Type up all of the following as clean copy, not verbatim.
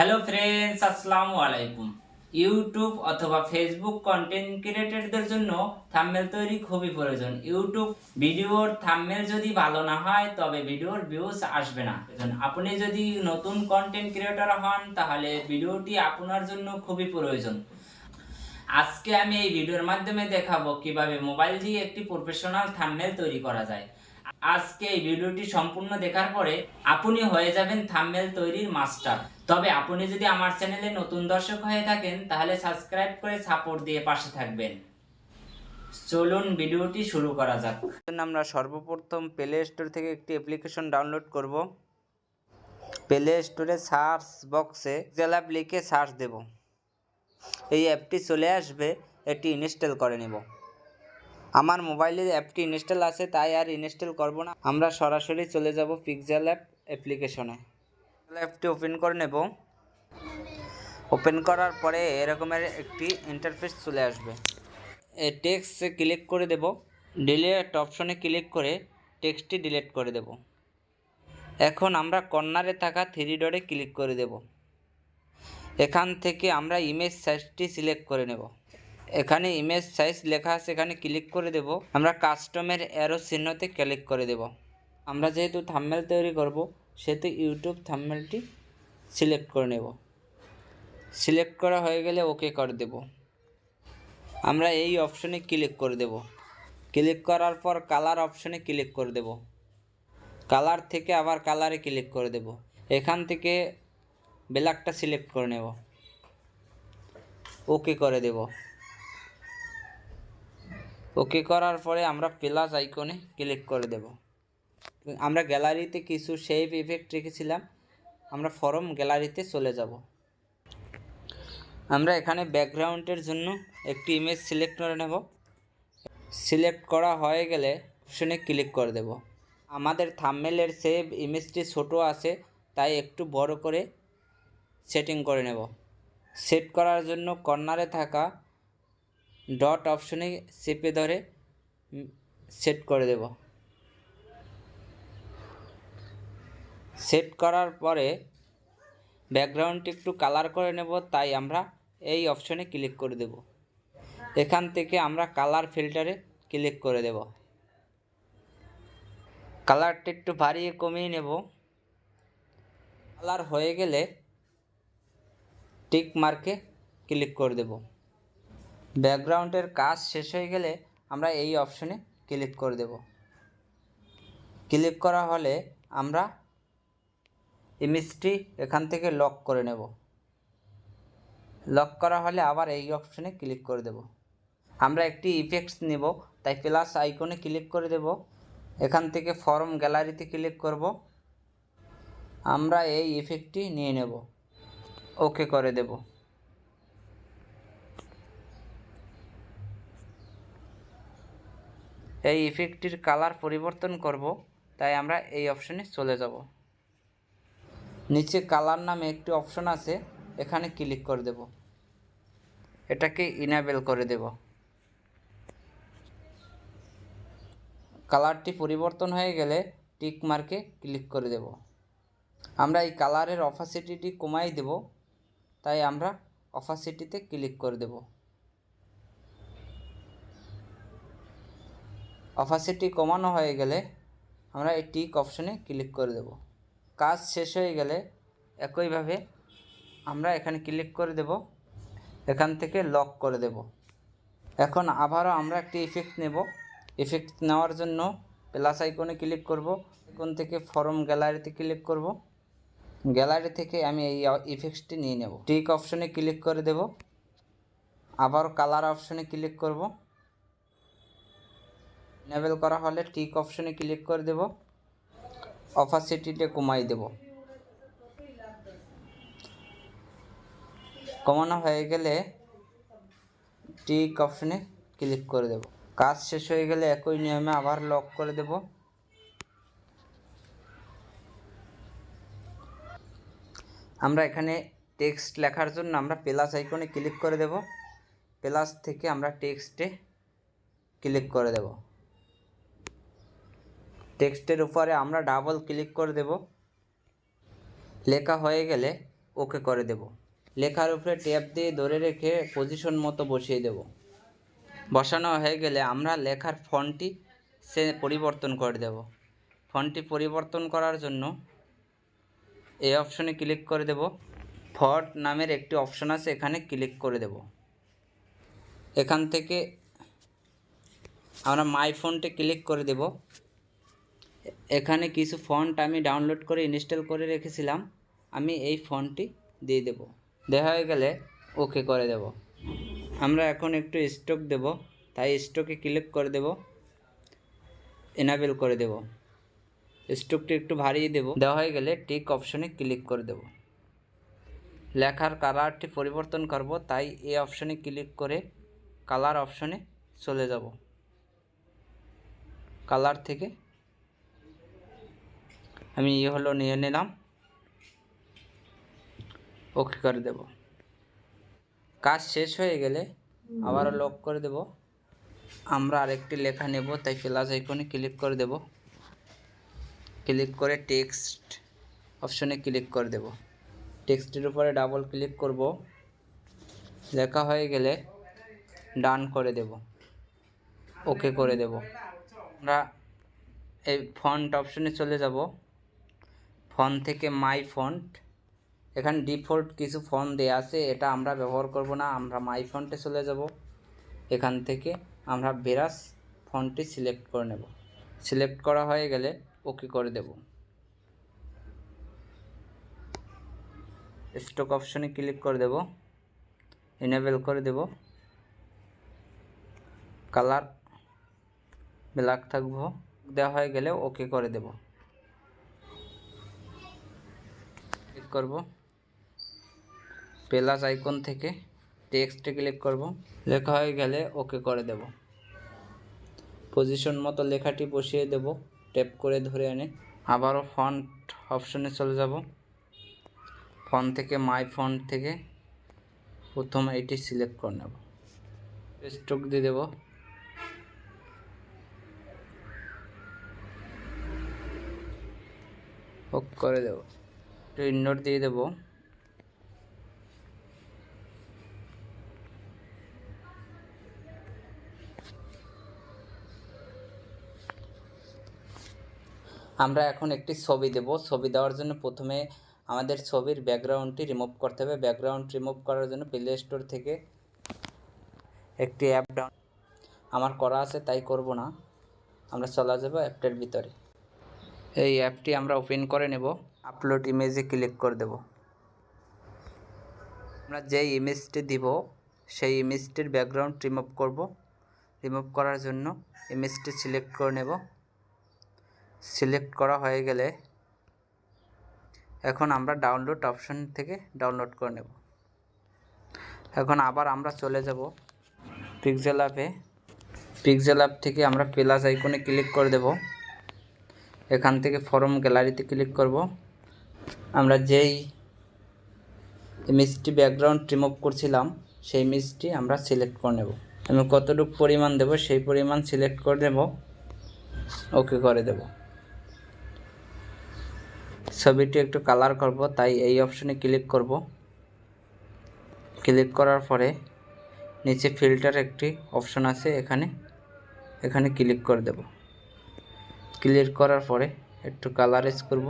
Hello friends, আসসালামু আলাইকুম। YouTube অথবা ফেসবুক কন্টেন্ট ক্রিয়েটরদের জন্য থাম্বনেল তৈরি খুবই প্রয়োজন। ইউটিউব ভিডিওর থাম্বনেল যদি ভালো না হয় তবে ভিডিওর ভিউজ আসবে না। আপনি যদি নতুন কন্টেন্ট ক্রিয়েটর হন তাহলে ভিডিওটি আপনার জন্য খুবই প্রয়োজন। আজকে আমি এই ভিডিওর মাধ্যমে দেখাবো কিভাবে মোবাইল দিয়ে একটি প্রফেশনাল থাম্বনেল তৈরি করা যায়। আজকে এই ভিডিওটি সম্পূর্ণ দেখার পরে আপনি হয়ে যাবেন থাম্বনেল তৈরির মাস্টার। তবে আপনি যদি আমার চ্যানেলে নতুন দর্শক হয়ে থাকেন তাহলে সাবস্ক্রাইব করে সাপোর্ট দিয়ে পাশে থাকবেন। চলুন ভিডিওটি শুরু করা যাক। আমরা সর্বপ্রথম প্লে স্টোর থেকে একটি অ্যাপ্লিকেশন ডাউনলোড করব। প্লে স্টোরে সার্চ বক্সে পিক্সেলab লিখে সার্চ দেব। এই অ্যাপটি চলে আসবে, এটি ইনস্টল করে নেব। আমার মোবাইলে অ্যাপটি ইনস্টল আছে তাই আর ইনস্টল করব না, আমরা সরাসরি চলে যাব পিক্সেলab অ্যাপ্লিকেশনে। অ্যাপটি ওপেন করে নেব। ওপেন করার পরে এরকমের একটি ইন্টারফেস চলে আসবে। টেক্সটে ক্লিক করে দেব। ডিলিট অপশনে ক্লিক করে টেক্সটটি ডিলিট করে দেব। এখন আমরা কর্নারে থাকা থ্রি ডটে ক্লিক করে দেব। এখান থেকে আমরা ইমেজ সাইজটি সিলেক্ট করে নেব। এখানে ইমেজ সাইজ লেখা আছে, এখানে ক্লিক করে দেব। আমরা কাস্টমের অ্যারো চিহ্নতে ক্লিক করে দেব। আমরা যেহেতু থাম্বনেল তৈরি করব সেহেতু ইউটিউব থাম্বনেলটি সিলেক্ট করে নেব। সিলেক্ট করা হয়ে গেলে ওকে করে দেব। আমরা এই অপশনে ক্লিক করে দেব। ক্লিক করার পর কালার অপশনে ক্লিক করে দেব। কালার থেকে আবার কালারে ক্লিক করে দেব। এখান থেকে ব্ল্যাকটা সিলেক্ট করে নেব, ওকে করে দেব। ওকে করার পরে আমরা প্লাস আইকনে ক্লিক করে দেব। আমরা গ্যালারিতে কিছু শেপ ইফেক্ট রেখেছিলাম, আমরা ফরম গ্যালারিতে চলে যাব। আমরা এখানে ব্যাকগ্রাউন্ডের জন্য একটি ইমেজ সিলেক্ট করে নেব। সিলেক্ট করা হয়ে গেলে অপশনে ক্লিক করে দেব। আমাদের থাম্বনেলের সেভ ইমেজটি ছোট আছে তাই একটু বড় করে সেটিং করে নেব। সেট করার জন্য কর্নারে থাকা ডট অপশনে চেপে ধরে সেট করে দেব। সেট করার পরে ব্যাকগ্রাউন্ডটি একটু কালার করে নেব, তাই আমরা এই অপশনে ক্লিক করে দেব। এখান থেকে আমরা কালার ফিল্টারে ক্লিক করে দেব। কালারটা একটু বাড়িয়ে কমিয়ে নেব। কালার হয়ে গেলে টিক মার্কে ক্লিক করে দেব। ব্যাকগ্রাউন্ডের কাজ শেষ হয়ে গেলে আমরা এই অপশনে ক্লিক করে দেব। ক্লিক করা হলে আমরা ইমেজটি এখান থেকে লক করে নেব। লক করা হলে আবার এই অপশনে ক্লিক করে দেব। আমরা একটি ইফেক্টস নেব তাই প্লাস আইকনে ক্লিক করে দেব। এখান থেকে ফর্ম গ্যালারিতে ক্লিক করব। আমরা এই ইফেক্টটি নিয়ে নেব, ওকে করে দেব। এই ইফেক্টটির কালার পরিবর্তন করব তাই আমরা এই অপশনে চলে যাব। নিচে কালার নামে একটি অপশন আছে, এখানে ক্লিক করে দেব। এটাকে ইনেবল করে দেব। কালারটি পরিবর্তন হয়ে গেলে টিক মার্কে ক্লিক করে দেব। আমরা এই কালারের অপাসিটিটি কমাই দেব, তাই আমরা অপাসিটিতে ক্লিক করে দেব। অপাসিটি কমানো হয়ে গেলে আমরা এই টিক অপশনে ক্লিক করে দেব। কাজ শেষ হয়ে গেলে একইভাবে আমরা এখানে ক্লিক করে দেব, এখান থেকে লক করে দেব। এখন আবারও আমরা একটি ইফেক্ট নেব। ইফেক্ট নেওয়ার জন্য প্লাস আইকনে ক্লিক করব। আইকন থেকে ফর্ম গ্যালারিতে ক্লিক করব। গ্যালারি থেকে আমি এই ইফেক্টসটি নিয়ে নেব। টিক অপশনে ক্লিক করে দেব। আবার কালার অপশনে ক্লিক করব। ইনেবল করা হলে টিক অপশনে ক্লিক করে দেব। অপাসিটিটা কমাই দেব। কমানো হয়ে গেলে টিক অপশনে ক্লিক করে দেব। কাজ শেষ হয়ে গেলে একই নিয়মে আবার লক করে দেব। আমরা এখানে টেক্সট লেখার জন্য আমরা প্লাস আইকনে ক্লিক করে দেব। প্লাস থেকে আমরা টেক্সটে ক্লিক করে দেব। টেক্সটের উপরে আমরা ডাবল ক্লিক করে দেব। লেখা হয়ে গেলে ওকে করে দেব। লেখার উপরে ট্যাব দিয়ে ধরে রেখে পজিশন মতো বসিয়ে দেব। বসানো হয়ে গেলে আমরা লেখার ফন্টটি পরিবর্তন করে দেব। ফন্টটি পরিবর্তন করার জন্য এই অপশনে ক্লিক করে দেব। ফন্ট নামের একটি অপশন আছে, এখানে ক্লিক করে দেব। এখান থেকে আমরা মাই ফন্টে ক্লিক করে দেব। এখানে কিছু ফন্ট আমি ডাউনলোড করে ইনস্টল করে রেখেছিলাম, আমি এই ফন্টটি দিয়ে দেব। দেওয়া হয়ে গেলে ওকে করে দেব। আমরা এখন একটু স্ট্রোক দেব, তাই স্ট্রোকে ক্লিক করে দেব, এনাবেল করে দেব। স্ট্রোকটি একটু বাড়িয়ে দেব। দেওয়া হয়ে গেলে টিক অপশনে ক্লিক করে দেব। লেখার কালারটি পরিবর্তন করব, তাই এই অপশনে ক্লিক করে কালার অপশনে চলে যাব। কালার থেকে আমি হলো নিয়ে নিলাম, ওকে করে দেব। কাজ শেষ হয়ে গেলে আবারও লক করে দেব। আমরা আরেকটি লেখা নেব, তাই প্লাস আইকনে ক্লিক করে দেব। ক্লিক করে টেক্সট অপশনে ক্লিক করে দেব। টেক্সটের উপরে ডাবল ক্লিক করব। লেখা হয়ে গেলে ডান করে দেব, ওকে করে দেব। আমরা এই ফন্ট অপশনে চলে যাব। ফন্ট থেকে মাই ফন্ট, এখানে ডিফল্ট কিছু ফন্ট দেওয়া আছে, এটা আমরা ব্যবহার করব না। আমরা মাই ফন্টে চলে যাব। এখান থেকে আমরা ব্রাশ ফন্টটি সিলেক্ট করে নেব। সিলেক্ট করা হয়ে গেলে ওকে করে দেব। স্টক অপশনে ক্লিক করে দেব, এনেবল করে দেব। কালার ব্ল্যাক থাকবো। দেওয়া হয়ে গেলে ওকে করে দেব। ক্লিক করব, প্লাস আইকন থেকে টেক্সটে ক্লিক করব। লেখা হয়ে গেলে ওকে করে দেব। পজিশন মতো লেখাটি বসিয়ে দেব, ট্যাপ করে ধরে এনে। আবারও ফন্ট অপশনে চলে যাব। ফন্ট থেকে মাই ফন্ট থেকে প্রথম এটি সিলেক্ট করে নেব। স্ট্রোক দিয়ে দেব। ওক করে দেব। একটু ইননোট দিয়ে দেব। আমরা এখন একটি ছবি দেব। ছবি দেওয়ার জন্য প্রথমে আমাদের ছবির ব্যাকগ্রাউন্ডটি রিমুভ করতে হবে। ব্যাকগ্রাউন্ড রিমুভ করার জন্য প্লে স্টোর থেকে একটি অ্যাপ ডাউন আমার করা আছে, তাই করব না। আমরা চলে যাব অ্যাপটার ভিতরে। এই অ্যাপটি আমরা ওপেন করে নেব। আপলোড ইমেজে ক্লিক করে দেব। আমরা যেই ইমেজটি দিব সেই ইমেজটির ব্যাকগ্রাউন্ড রিমুভ করব। রিমুভ করার জন্য ইমেজটি সিলেক্ট করে নেব। সিলেক্ট করা হয়ে গেলে এখন আমরা ডাউনলোড অপশন থেকে ডাউনলোড করে নেব। এখন আবার আমরা চলে যাব পিক্সেলঅ্যাপে। পিক্সেলঅ্যাপ থেকে আমরা প্লাস আইকনে ক্লিক করে দেব। এখান থেকে ফরম গ্যালারিতে ক্লিক করব। আমরা যেই ইমেজটি ব্যাকগ্রাউন্ড রিমুভ করছিলাম সেই ইমেজটি আমরা সিলেক্ট করে নেব। আমি কতটুকু পরিমাণ দেব সেই পরিমাণ সিলেক্ট করে দেব, ওকে করে দেব। ছবিটি একটু কালার করব, তাই এই অপশনে ক্লিক করব। ক্লিক করার পরে নিচে ফিল্টার একটি অপশন আছে, এখানে ক্লিক করে দেব। ক্লিক করার পরে একটু কালারাইজ করব।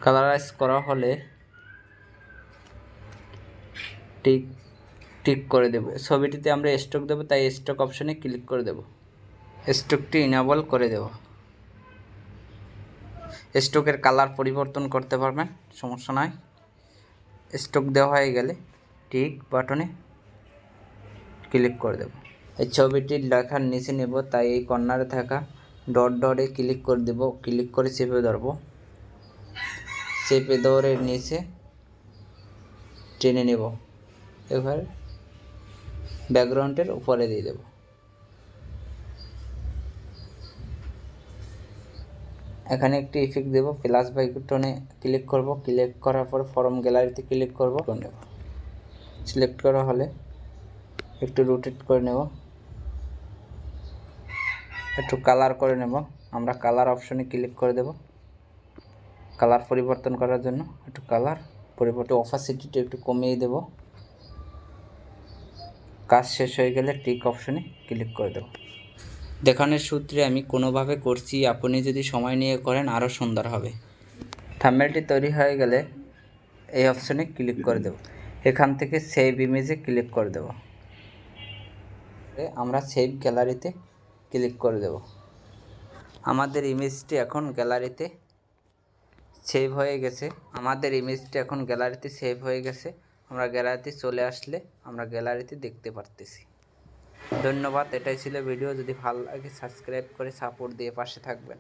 কালারাইজ করা হলে টিক করে দেব। ছবিটিতে আমরা স্ট্রোক দেব, তাই স্ট্রোক অপশনে ক্লিক করে দেব। স্ট্রোকটি ইনেবল করে দেব। স্ট্রোকের কালার পরিবর্তন করতে পারবেন, সমস্যা নয়। স্ট্রোক দেওয়া হয়ে গেলে টিক বাটনে ক্লিক করে দেব। এই ছবিটির লেখার নিচে নেব, তাই এই কর্নারে থাকা ডটে ক্লিক করে দেব। ক্লিক করে চেপে ধরব। চেপে ধরে নিচে টেনে নেব। এবার ব্যাকগ্রাউন্ডের উপরে দিয়ে দেব। এখানে একটি ইফেক্ট দেব। প্লাস বাটনে ক্লিক করব। ক্লিক করার পর ফরম গ্যালারিতে ক্লিক করব। নেব সিলেক্ট করা হলে একটু রোটেট করে নেব, একটু কালার করে নেব। আমরা কালার অপশনে ক্লিক করে দেব। কালার পরিবর্তন করার জন্য একটু কালার পরিবর্তে অপাসিটিটা একটু কমিয়ে দেব। কাজ শেষ হয়ে গেলে টিক অপশনে ক্লিক করে দেব। দেখানোর সূত্রে আমি কোনোভাবে করছি, আপনি যদি সময় নিয়ে করেন আরও সুন্দর হবে। থাম্বনেলটি তৈরি হয়ে গেলে এই অপশনে ক্লিক করে দেব। এখান থেকে সেভ ইমেজে ক্লিক করে দেব। আমরা সেভ গ্যালারিতে ক্লিক করে দেব। আমাদের ইমেজটি এখন গ্যালারিতে সেভ হয়ে গেছে। আমরা গ্যালারিতে চলে আসলে আমরা গ্যালারিতে দেখতে পারতেছি। ধন্যবাদ। এটাই ছিল ভিডিও। যদি ভালো লাগে সাবস্ক্রাইব করে সাপোর্ট দিয়ে পাশে থাকবেন।